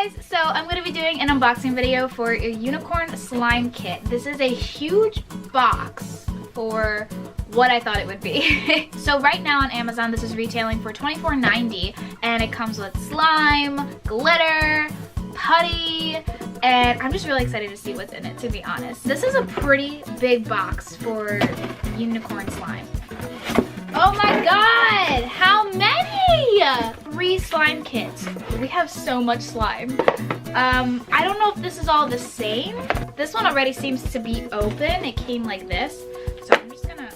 guys, so I'm going to be doing an unboxing video for a Unicorn Slime Kit. This is a huge box for what I thought it would be. So right now on Amazon this is retailing for $24.90 and it comes with slime, glitter, putty, and I'm just really excited to see what's in it, to be honest. This is a pretty big box for unicorn slime. Oh my god! How many? 3 slime kits. We have so much slime. I don't know if this is all the same. This one already seems to be open. It came like this. So I'm just gonna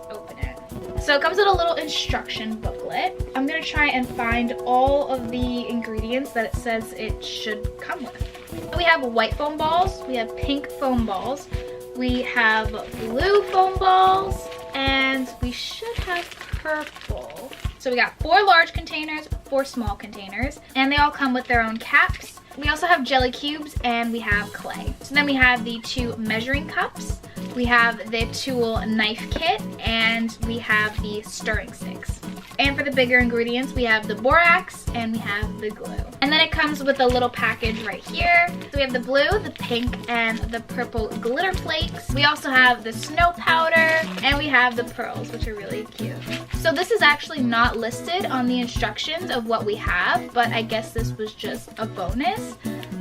open it. So it comes with a little instruction booklet. I'm gonna try and find all of the ingredients that it says it should come with. We have white foam balls. We have pink foam balls. We have blue foam balls. And we should have purple. So we got 4 large containers, 4 small containers, and they all come with their own caps. We also have jelly cubes and we have clay. So then we have the 2 measuring cups, we have the tool knife kit, and we have the stirring sticks. And for the bigger ingredients, we have the borax and we have the glue. And then it comes with a little package right here. So we have the blue, the pink, and the purple glitter flakes. We also have the snow powder, and we have the pearls, which are really cute. So this is actually not listed on the instructions of what we have, but I guess this was just a bonus.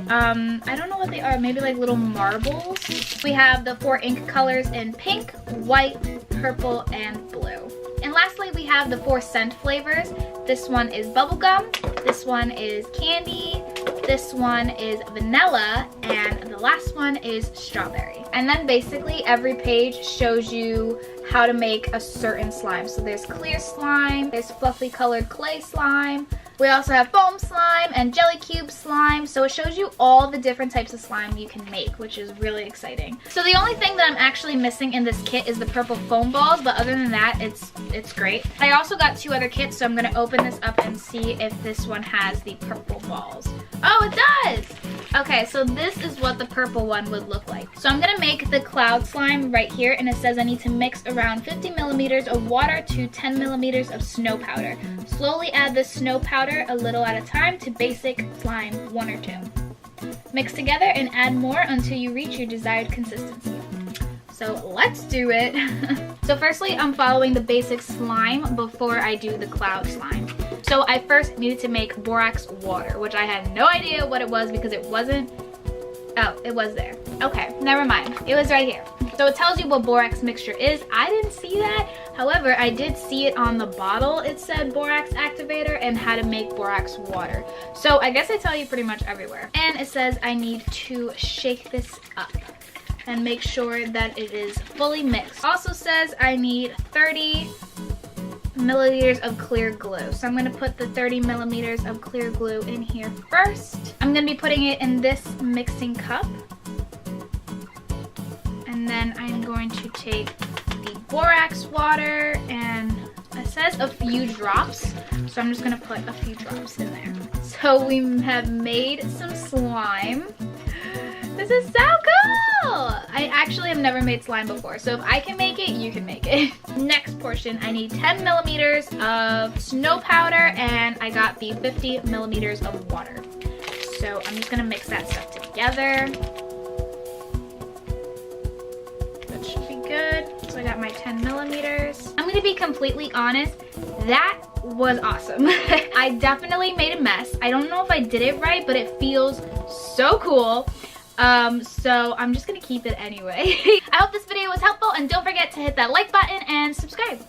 I don't know what they are, maybe like little marbles. We have the 4 ink colors in pink, white, purple, and blue. And lastly, we have the 4 scent flavors. This one is bubblegum, this one is candy, this one is vanilla, and the last one is strawberry. And then basically every page shows you how to make a certain slime. So there's clear slime, there's fluffy colored clay slime, we also have foam slime and jelly cube slime. So it shows you all the different types of slime you can make, which is really exciting. So the only thing that I'm actually missing in this kit is the purple foam balls, but other than that, it's great. I also got 2 other kits, so I'm gonna open this up and see if this one has the purple balls. Oh, it does! Okay, so this is what the purple one would look like. So I'm gonna make the cloud slime right here, and it says I need to mix around 50 milliliters of water to 10 milliliters of snow powder. Slowly add the snow powder a little at a time to basic slime 1 or 2. Mix together and add more until you reach your desired consistency. So let's do it. So firstly, I'm following the basic slime before I do the cloud slime. So I first needed to make borax water, which I had no idea what it was because it wasn't, oh, it was there. Okay, never mind. It was right here. So it tells you what borax mixture is. I didn't see that. However, I did see it on the bottle. It said borax activator and how to make borax water. So I guess I tell you pretty much everywhere. And it says I need to shake this up and make sure that it is fully mixed. Also says I need 30 milliliters of clear glue. So I'm going to put the 30 millimeters of clear glue in here first. I'm going to be putting it in this mixing cup. And then I'm going to take the borax water, and it says a few drops. So I'm just going to put a few drops in there. So we have made some slime. This is so cool! I actually have never made slime before, so if I can make it, you can make it. Next portion, I need 10 millimeters of snow powder, and I got the 50 millimeters of water. So I'm just gonna mix that stuff together. That should be good. So I got my 10 millimeters. I'm gonna be completely honest, that was awesome. I definitely made a mess. I don't know if I did it right, but it feels so cool. So I'm just gonna keep it anyway. I hope this video was helpful, and don't forget to hit that like button and subscribe.